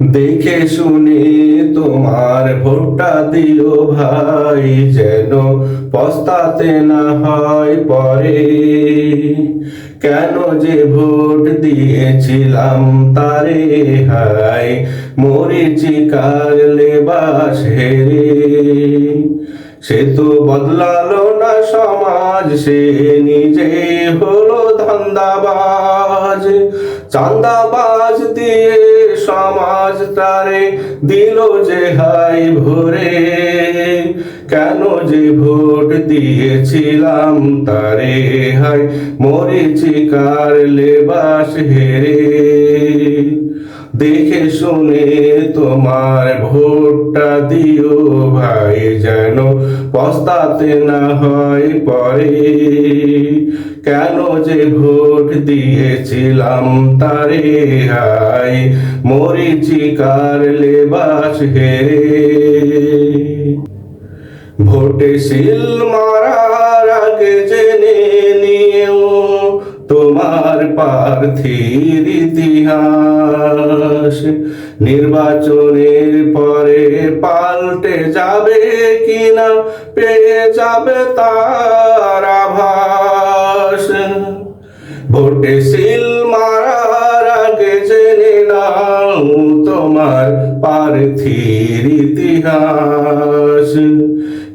দেখে শুনে তোমার ভোটটা দিও ভাই, যেন পস্তাতে না হয় পরে। কেন যে ভোট দিয়েছিলাম তারে, হায় মরিচিকার লেবাস হেরে। সে তো বদলালো না সমাজ, সে নিজে হলো ধান্দাবাজ। চাঁদাবাজ দিয়ে সমাজ তারে দিল যে হাই ভরে। কেন যে ভোট দিয়েছিলাম তারে, হাই মরিচিকার লেবাস হেরে। দেখে শুনে তোমার ভোটটা দিও ভাই, যেন পস্তাতে না হয় পরে। কেন যে ভোট দিয়েছিলাম তারে, হাই মরিচিকার লেবাস হেরে। ভোটে সিল মারার আগে জেনে নিও তোমার প্রার্থীর ইতিহাস। নির্বাচনের পরে পাল্টে যাবে কিনা পেয়ে যাবে তার আভাস। ভোটে সিল মারার আগে জেনে নাও তোমার প্রার্থীর ইতিহাস।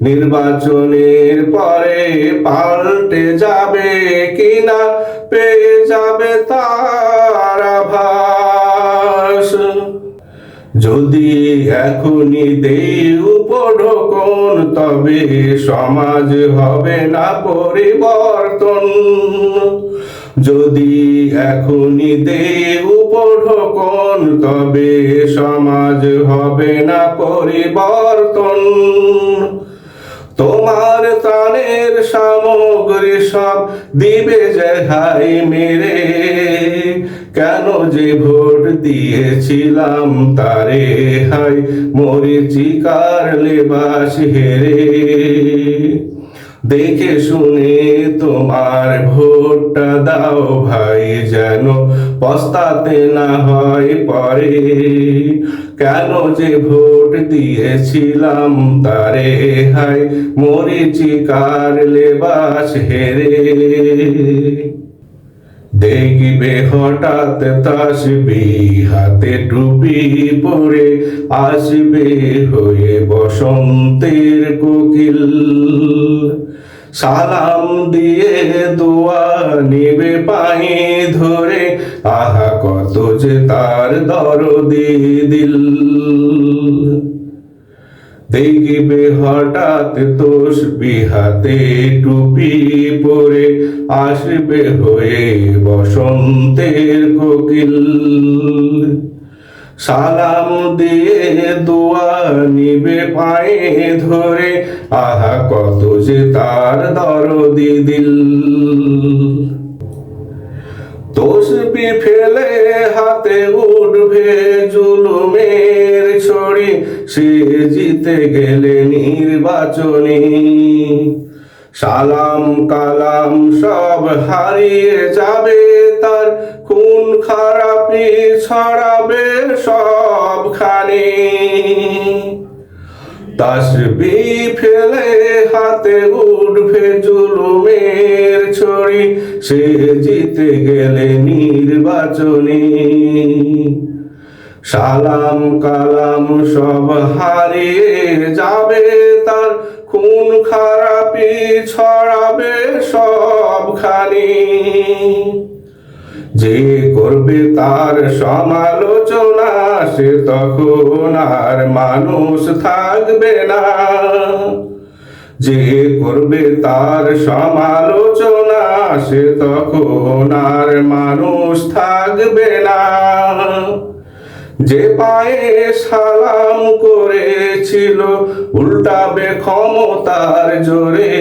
নির্বাচনের পরে পাল্টে যাবে কিনা পেয়ে যাবে তার আভাস। যদি এখনই দেই উপঢৌকন, তবে সমাজ হবে না পরিবর্তন। যদি এখনই দেই উপঢৌকন, তবে সমাজ হবে না পরিবর্তন। তোমার ত্রাণের সামগ্রী সব দিবে যে হাই মেরে। কেন যে ভোট দিয়েছিলাম তারে, হাই মরিচিকার লেবাস হেরে। দেখে শুনে তোমার ভোটটা দাও ভাই, যেন পস্তাতে না হয় পরে। কেন যে ভোট দিয়েছিলাম তারে, হাই মরিচিকার লেবাস হেরে। দেখবে হঠাৎ তাসবি হাতে টুপি পরে আসবে হয়ে বসন্তের কোকিল। সালাম দিয়ে দোয়া নেবে পায়ে ধরে, আহা কত যে তার দরদি দিল। দেখবে হঠাৎ তসবি হাতে টুপি পরে আসবে হয়ে বসন্তের কোকিল। সালাম দিয়ে দোয়া নিবে পায়ে ধরে, আহা কত যে তার দরদি দিল। তসবি ফেলে হাতে উঠবে জুলুমের ছড়ি, সে জিতে গেলে নির্বাচনী। সালাম কালাম সব হারিয়ে যাবে তার, খুন খারাপি ছড়াবে সবখানে। তাসবি ফেলে হাতে উঠবে জুলুমের ছড়ি, সে জিতে গেলে নির্বাচনী। সালাম কালাম সব হারিয়ে যাবে তার, খুন খারাপি ছড়াবে সবখানে। যে করবে তার সমালোচনা, সে তখন আর মানুষ থাকবে না। যে করবে তার সমালোচনা, সে তখন আর মানুষ থাকবে না। যে পায়ে সালাম করেছিল উল্টাবে ক্ষমতার জোরে।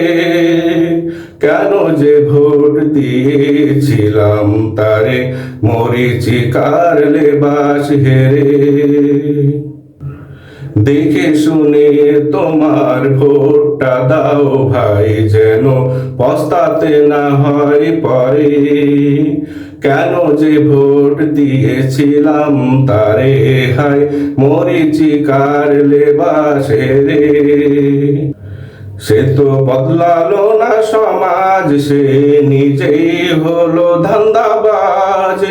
কেন যে ভোট দিয়েছিলাম তারে, মরিচিকার লেবাস হেরে। দেখে শুনে তোমার ভোটটা দাও ভাই, যেন পস্তাতে না হয় পরে। কেন যে ভোট দিয়েছিলাম তারে, হায় মরিচিকার লেবাসে রে। সে তো বদলালো না সমাজ, সে নিজেই হলো ধান্দাবাজ।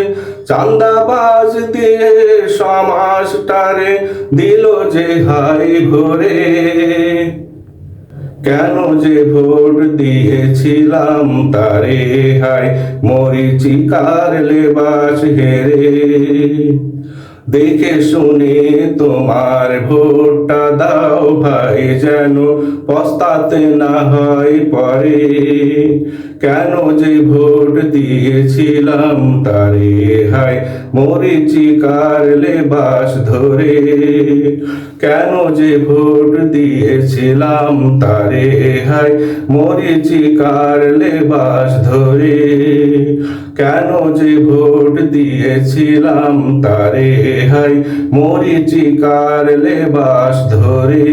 চান্দাবাজ দিয়ে সমাজটারে দিল যে হাই ভরে। কেন যে ভোট দিয়েছিলাম তারে, হায় মরিচিকার লেবাস হেরে। দেখে শুনে তোমার ভোটটা দাও ভাই, যেন পস্তাতে না হয় পরে। কেন যে ভোট দিয়েছিলাম তারে, হায় মরিচিকার লেবাস ধরে। কেন যে ভোট দিয়েছিলাম তারে, হায় মরিচিকার লেবাস ধরে। কেন যে ভোট দিয়েছিলাম তারে, হায় মরিচিকার লেবাস ধরে।